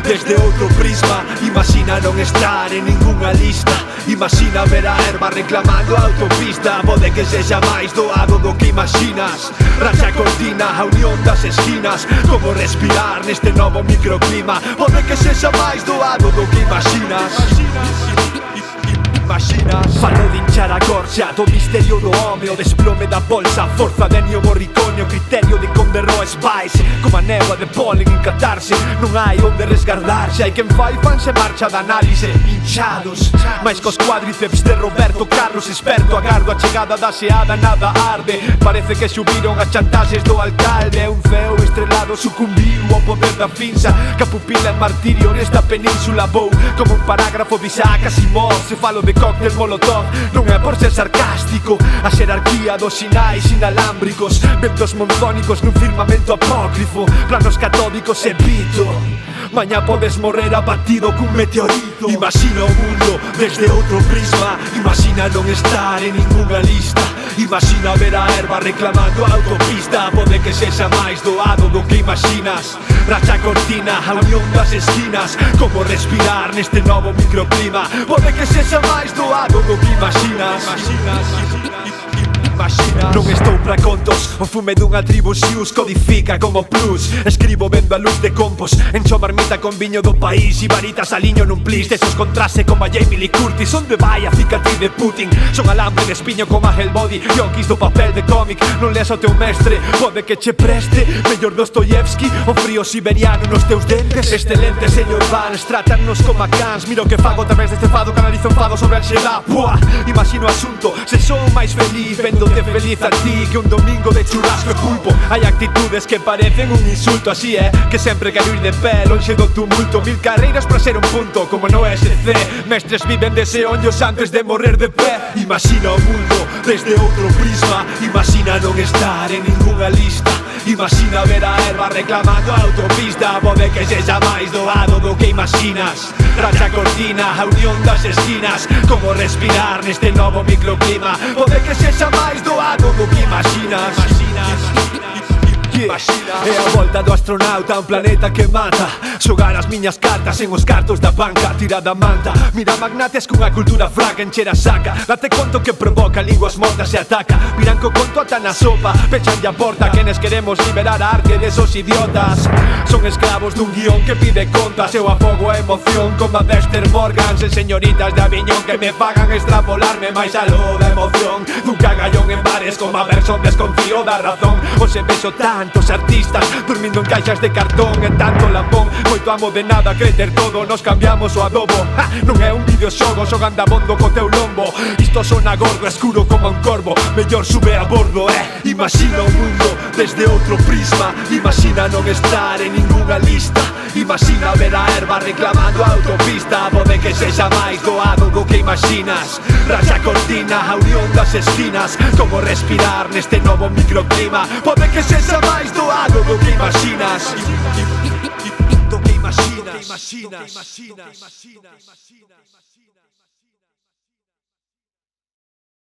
desde outro prisma. Imagina non estar en ningunha lista. Imagina ver a herba reclamando a autopista. Pode que sexa máis doado do que imaginas. Racha a cortina, a unión das esquinas. Como respirar neste novo microclima. Pode que sexa máis doado do que imaginas. Falo de hinchar a gorxa, do misterio do home, o desplome da bolsa, forza de Ennio Morricone, o criterio de Conde Roa Spice. Como a néboa de polen en catarse, non hai onde resgardarse. Hai quen fai fanse marcha de análise, hinchados, mais cos cuádriceps de Roberto Carlos experto. Agardo a chegada da xeada, nada arde. Parece que subiron as chantaxes do alcalde. Un ceo estrelado sucumbiu ao poder da finza, que a pupila é martirio nesta península. Vou como un parágrafo de Isaac Asimov. Se falo de cóctel molotov, non é por ser sarcástico. A xerarquía dos sinais inalámbricos, ventos monzónicos nun firmamento apócrifo. Planos catódicos e pito. Mañá podes morrer abatido cun meteorito. Imagina o mundo desde outro prisma. Imagina non estar en ningunha lista. Imagina ver a herba reclamando a autopista. Pode que sexa máis doado do que imaginas. Racha a cortina, a unión das esquinas. Como respirar neste novo microclima. Pode que sexa máis doado do que imaginas. Non estou para contos, o fume dunha tribu xius codifica como plus. Escribo vendo a luz de compos, encho marmita con viño do país. E varitas aliño nun plis, desos contrase como a Jamie Lee Curtis. Onde vai a cicatriz de Putin? Son alambre de espiño como a Hellbody, yonkis do papel de cómic. Non leas o teu mestre, pode que che preste mellor Dostoyevsky, o frío siberiano nos teus dentes. Excelente, señor Vance, trátanos como a cans. Miro que fago a través deste fado, canalizo un fado sobre a ansiedad. Buah, imagino o asunto, se son máis feliz vendo feliz a ti que un domingo de churrasco e pulpo. Hai actitudes que parecen un insulto, así é que sempre quero ir de pé, lonxe do tumulto. Mil carreiras para ser un punto, como no SC. Mestres viven de seonllos antes de morrer de pé. Imagina o mundo desde outro prisma. Imagina non estar en ningunha lista. Imagina ver a herba reclamando a autopista. Pode que sexa máis doado do que imaginas. Racha a cortina, a unión das esquinas. Como respirar neste novo microclima. Pode que sexa máis doado do que imaginas. É a volta do astronauta a un planeta que mata. Xogar as miñas cartas en os cartos da banca. Tirada a manta, mira magnates cunha cultura fraca. Encher a saca, date conto que provoca linguas mortas e ataca. Viran co conto ata na sopa, pechanlle a porta. Quenes queremos liberar a arte desos idiotas. Son escravos dun guión que pide contas. Eu afogo a emoción como a Dexter Morgan. Sen señoritas de Aviñón que me fagan extrapolarme máis aló da emoción. Dun cagallón en bares como a versión desconfío da razón. Hoxe vexo tantos artistas dormindo en caixas de cartón e tanto lambón. Moito amo de nada, creter todo, nos cambiamos o adobo. Non é un videoxogo, xogando a bondo co teu lombo. Isto sona gordo, escuro como un corvo. Mellor sube a bordo, Imagina o mundo desde outro prisma. Imagina non estar en ningunha lista. Imagina ver a herba reclamando a autopista. Pode que sexa máis doado do que imaginas. Racha a cortina, a unión das esquinas. Como respirar neste novo microclima. Pode que sexa máis doado do que imaginas. Do que imaginas.